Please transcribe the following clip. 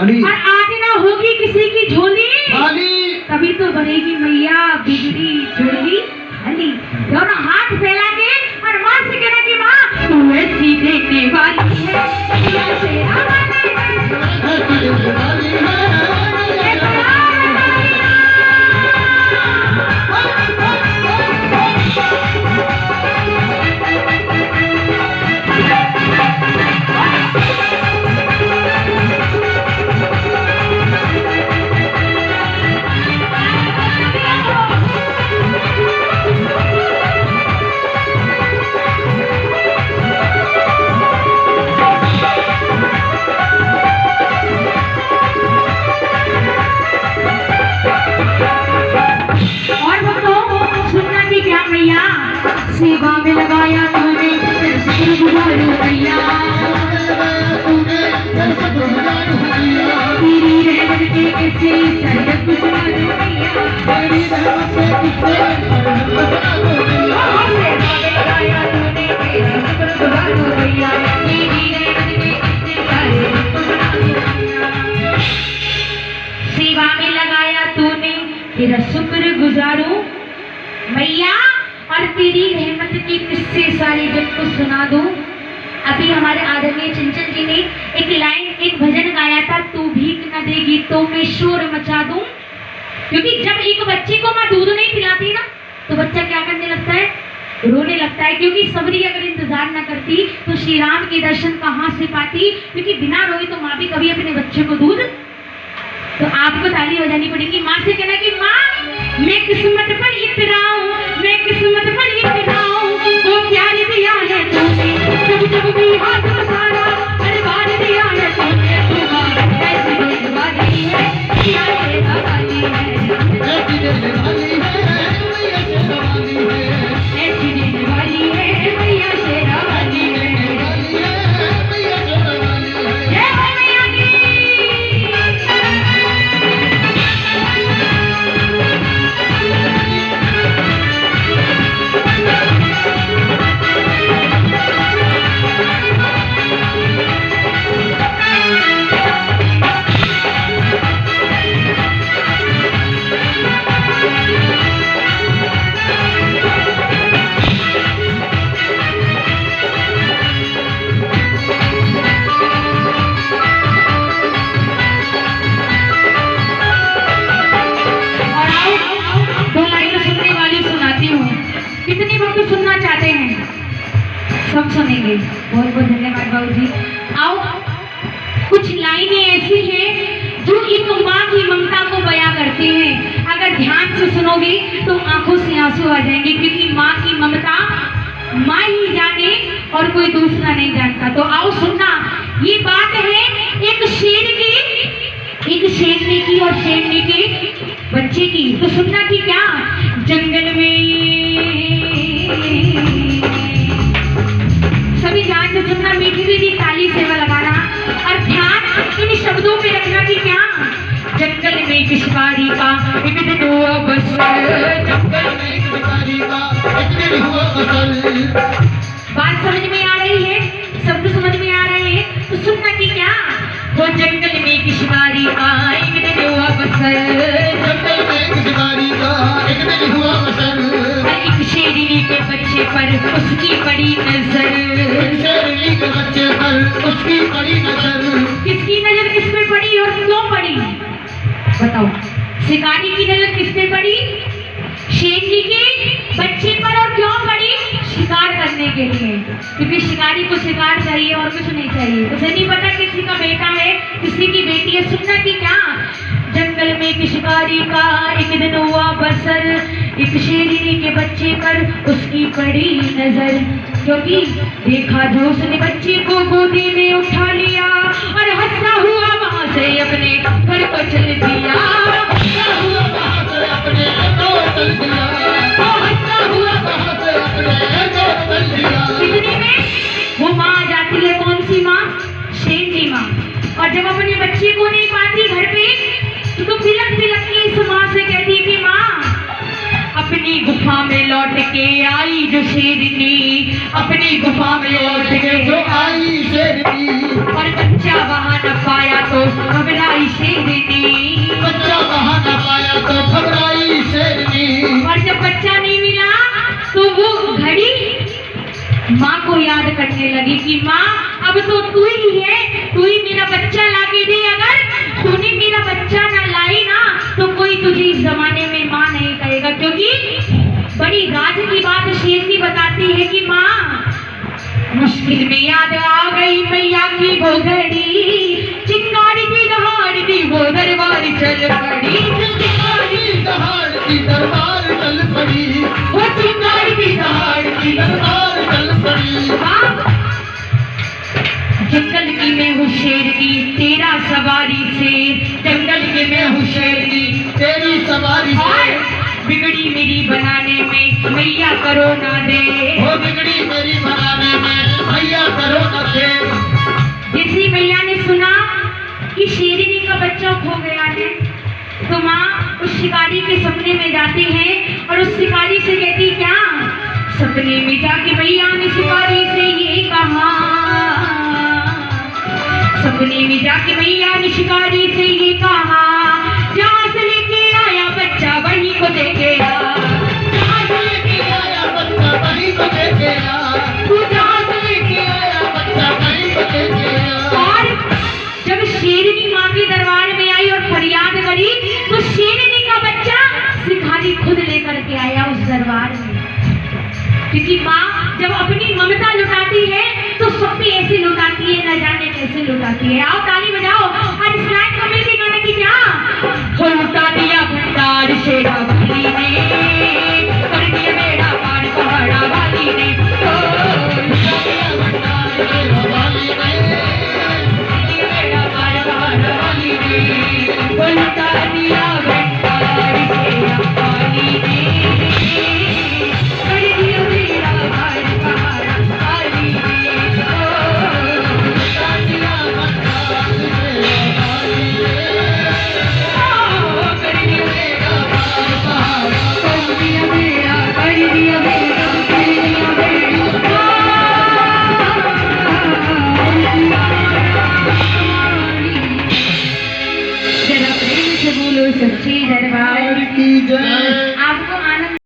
और आज ना होगी किसी की झोली खाली। कभी तो बनेगी मैया बिगड़ी झोली खाली। दोनों हाथ फैला के और माँ से कहना कि माँ तू ऐसी देखने वाली है, मैया शेरा वाली है, ऐसी देखने वाली है, सेवा में लगाया तूने शुक्रगुजारू मैया, तेरी रहमत के किस्से सरहद गुजारू मैया, तेरी रहमत के किस्से सरहद गुजारू मैया, सेवा में लगाया तूने तेरा शुक्रगुजारू मैया, तेरी रहमत के किस्से सरहद गुजारू मैया, सेवा में लगाया तूने तेरा शुक्रगुजारू मैया और तेरी रहमत के किस्से सारे जग को सुना दूं। अभी हमारे आदरणीय चंचल जी ने एक भजन गाया था, तू भीख न देगी तो मैं शोर मचा दूं। क्योंकि जब एक बच्चे को माँ दूध नहीं पिलाती ना तो बच्चा क्या करने लगता है, रोने लगता है। क्योंकि सबरी अगर इंतजार न करती तो श्री राम के दर्शन कहाँ से पाती, क्योंकि बिना रोई तो माँ भी कभी अपने बच्चे को दूध। तो आपको ताली बजानी पड़ेगी, माँ से कहना कि माँ मैं किस्मत पर इतराऊं, मैं किस्मत पर इतराऊं, वो प्यार दिया है तूने, जब जब भी हाथ सारा हर बार दिया है तूने, तू ऐसी देने वाली है, मैया शेरा वाली है, ऐसी देने वाली है, मैया शेरा वाली है, ऐसी देने वाली है, मैया शेरा वाली है, मैया शेरा वाली है। जय हो मैया की। कितनी बात सुनना चाहते हैं, सब सुनेंगे। बहुत बहुत धन्यवाद बाबू जी। आओ, कुछ लाइनें ऐसी हैं जो एक माँ की ममता को बयां करती हैं। अगर ध्यान से सुनोगे तो आंखों से आंसू आ जाएंगे, क्योंकि माँ की ममता माँ ही जाने और कोई दूसरा नहीं जानता। तो आओ सुनना, ये बात है एक शेर शेरनी की और शेरनी के बच्चे की। तो सुनना कि क्या जंगल में, सभी ध्यान से सुनना, मीठी मीठी ताली सेवा लगाना और ध्यान इन शब्दों पे रखना कि क्या जंगल में एक शिकारी का एक दिन हुआ बसर, जंगल में एक शिकारी का एक दिन हुआ बसर। बात समझ में आ रही है, शब्द समझ में आ रहे हैं? तो सुनना कि क्या वो जंगल में एक शिकारी का एक दिन हुआ बसर, जंगल में एक शिकारी का एक दिन हुआ बसर, एक शेरनी के बच्चे पर उसकी बड़ी नजर, शेरनी के बच्चे पर उसकी बड़ी नजर। किसकी नजर किस पे पड़ी और क्यों पड़ी बताओ? शिकारी की नजर किस पे पड़ी? शेरनी के बच्चे पर। और क्यों पड़ी? शिकार करने के लिए, क्योंकि शिकारी को शिकार चाहिए और कुछ नहीं चाहिए। उसे नहीं पता किसी का बेटा है किसी की बेटी है। सुनना कि क्या जंगल में एक शिकारी का एक दिन हुआ बसर, एक शेरनी के बच्चे पर उसकी पड़ी नजर, क्योंकि देखा जो उसने बच्चे को गोदी में उठा लिया और हंसता हुआ वहां से अपने घर को चल दिया, हंसता हुआ वहां से अपने घर को चल दिया, हंसता हुआ वहां से अपने घर को चल दिया। कितने में वो माँ आ जाती है, कौन सी माँ? शेरनी माँ। और जब अपने बच्चे को नहीं पाती घर पे तो बिलक बिलक के इस माँ से कहती कि माँ अपनी गुफा में लौट के आई जो शेरनी, अपनी गुफा में लौट के जो आई शेरनी, और बच्चा वहाँ न पाया तो घबराई घड़ी माँ को याद करने लगी कि माँ अब तो तू ही है, तू ही मेरा बच्चा लाके दे। अगर तूने मेरा बच्चा ना लाई ना तो कोई तुझे इस जमाने में माँ नहीं कहेगा। क्योंकि बड़ी राज की बात शेरनी बताती है कि माँ मुश्किल में याद आ गई मैया की वो घड़ी, चिंगारी की दहाड़ दी वो दरबार चल पड़ी। चिंगारी दहाड़ की दरबार चल पड़ी, वो चिंगारी की दहाड़ की दरबार चल पड़ी। जंगल की मैं हूँ शेर की तेरा सवारी से, जंगल के मैं हूँ शेर की तेरी सवारी और बिगड़ी मेरी बनाने में मैया करो ना दे। वो बिगड़ी मेरी बनाने में मैया करो न दे। जैसी मैया ने सुना कि शेरनी का बच्चा खो गया है तो माँ उस शिकारी के सपने में जाती है और उस शिकारी से कहती क्या, सपने में जाके मैया ने शिकारी से ये कहा, सपने में जाके मैया ने शिकारी से ये कहा, जहाँ से लेके आया बच्चा वहीं को दे गया, जहाँ से लेके आया बच्चा वहीं को दे गया, तू जहाँ से लेके आया बच्चा वहीं को दे गया। और जब शेरनी माँ के दरबार में आई और फरियाद करी तो शेरनी का बच्चा शिकारी खुद लेकर के आया उस दरबार में। क्योंकि माँ जब अपनी ममता लुटाती है तो सब पे ऐसे लुटाती है, न जाने कैसे लुटाती है। आओ ताली बजाओ और इस लाइन को मिलके गाने की क्या, हो लुटा दिया भंडार शेरा वाली ने,